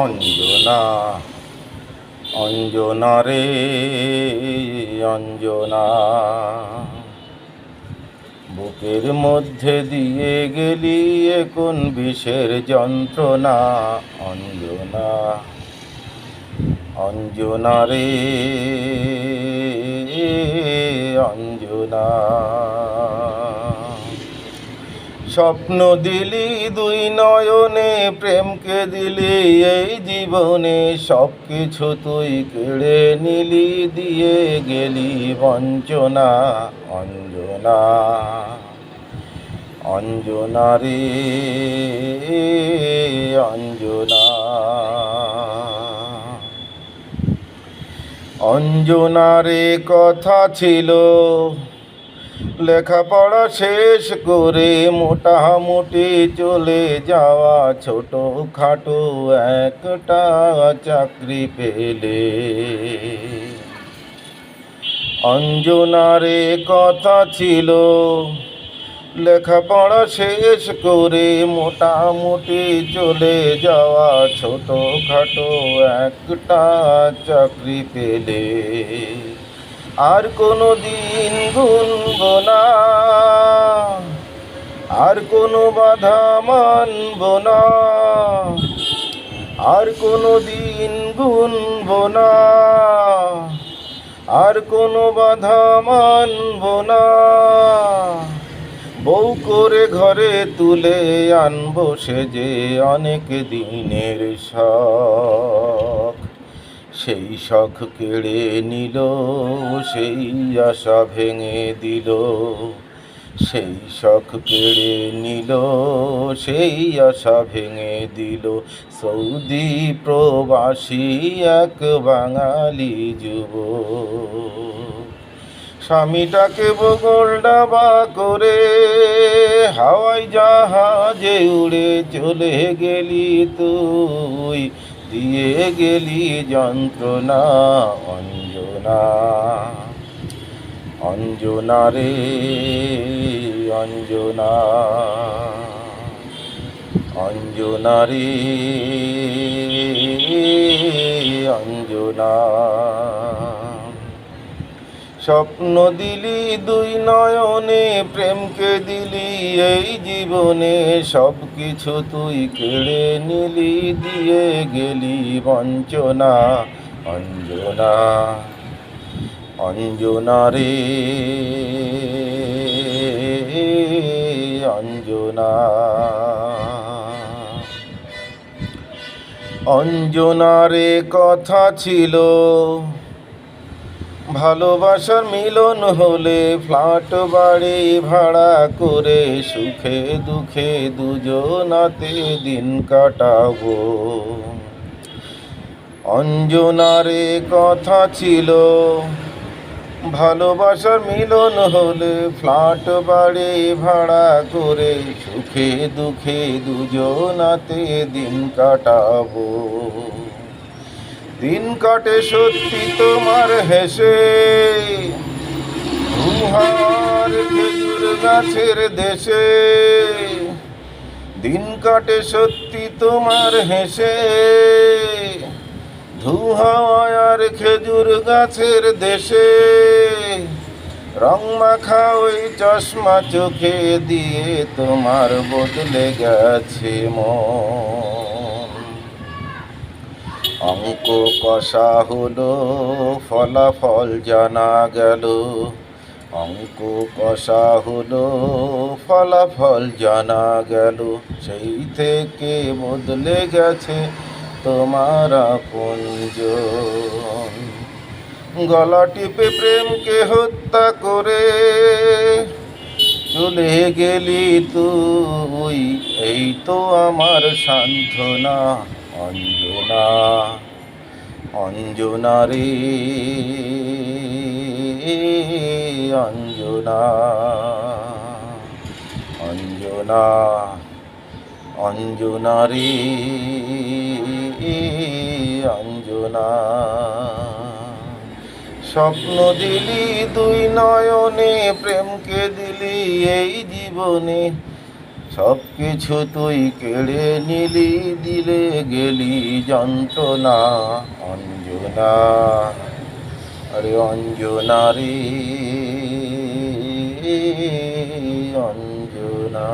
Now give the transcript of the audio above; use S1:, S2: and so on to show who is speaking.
S1: অঞ্জনা অঞ্জনা রে অঞ্জনা, বুকের মধ্যে দিয়ে গেলি কোন বিষের যন্ত্রণা। অঞ্জনা অঞ্জনা রে অঞ্জনা, স্বপ্ন দিলি দুই নয়নে, প্রেমকে দিলি এই জীবনে, সব কিছু তুই কেড়ে নিলি, দিয়ে গেলি বঞ্চনা। অঞ্জনা অঞ্জনা রে অঞ্জনা, অঞ্জনা রে কথা ছিল লেখাপড়া শেষ করে মোটামুটি চলে যাওয়া, ছোটখাটো একটা চাকরি পেলে। অঞ্জনা রে কথা ছিল লেখাপড়া শেষ করে মোটামুটি চলে যাওয়া, ছোটখাটো একটা চাকরি পেলে। আর কোনো দিন গুনব না, আর কোনো বাধা মানব না, আর কোনো দিন গুনব না, আর কোনো বাধা মানব না। বউ করে ঘরে তুলে আনবো সে যে অনেক দিনের শখ, সেই শখ কেড়ে নিল, সেই আশা ভেঙে দিল। সেই শখ কেড়ে নিল, সেই আশা ভেঙে দিল। সৌদি প্রবাসী এক বাঙালি যুবক, স্বামীটাকে বগল ডাবা করে হাওয়াই জাহাজে উড়ে চলে গেলি তুই, দিয়ে গেলি যন্ত্রণা। অঞ্জনা অঞ্জনা রে অঞ্জনা, অঞ্জনা রে অঞ্জনা, স্বপ্ন দিলি দুই নয়নে, প্রেমকে দিলি এই জীবনে, সব কিছু তুই কেড়ে নিলি, দিয়ে গেলি বঞ্চনা। অঞ্জনা অঞ্জনা রে অঞ্জনা, অঞ্জনা রে কথা ছিল ভালোবাসার মিলন হলে ফ্ল্যাট বাড়ি ভাড়া করে, সুখে দুঃখে দুজনাতে দিন কাটাবো। অঞ্জনা রে কথা ছিল ভালোবাসার মিলন হলে ফ্ল্যাট বাড়ি ভাড়া করে, সুখে দুঃখে দুজনাতে দিন কাটাবো। দিন কাটে সত্যি তোমার হেসে ধুহার খেজুর গাছের দেশে, দিন কাটে সত্যি তোমার হেসে ধুহার খেজুর গাছের দেশে। রং মাখা ওই চশমা চোখে দিয়ে তোমার বদলে গেছে মন। অঙ্ক কষা হলো ফলাফল জানা গেল, অঙ্ক কষা হলো ফলাফল জানা গেল। সেই থেকে বদলে গেছে তোমার আপনজন। গলা টিপে প্রেমকে হত্যা করে চলে গেলি তুই, এই তো আমার সান্ত্বনা। অঞ্জনা অঞ্জনা রে অঞ্জনা, অঞ্জনা অঞ্জনা রে অঞ্জনা, স্বপ্ন দিলি দুই নয়নে, প্রেমকে দিলি এই জীবনে, সব কিছু তুই কেড়ে নিলি, দিলে গেলি যন্ত্রণা। অঞ্জনা, আরে অঞ্জনা রে, অঞ্জনা।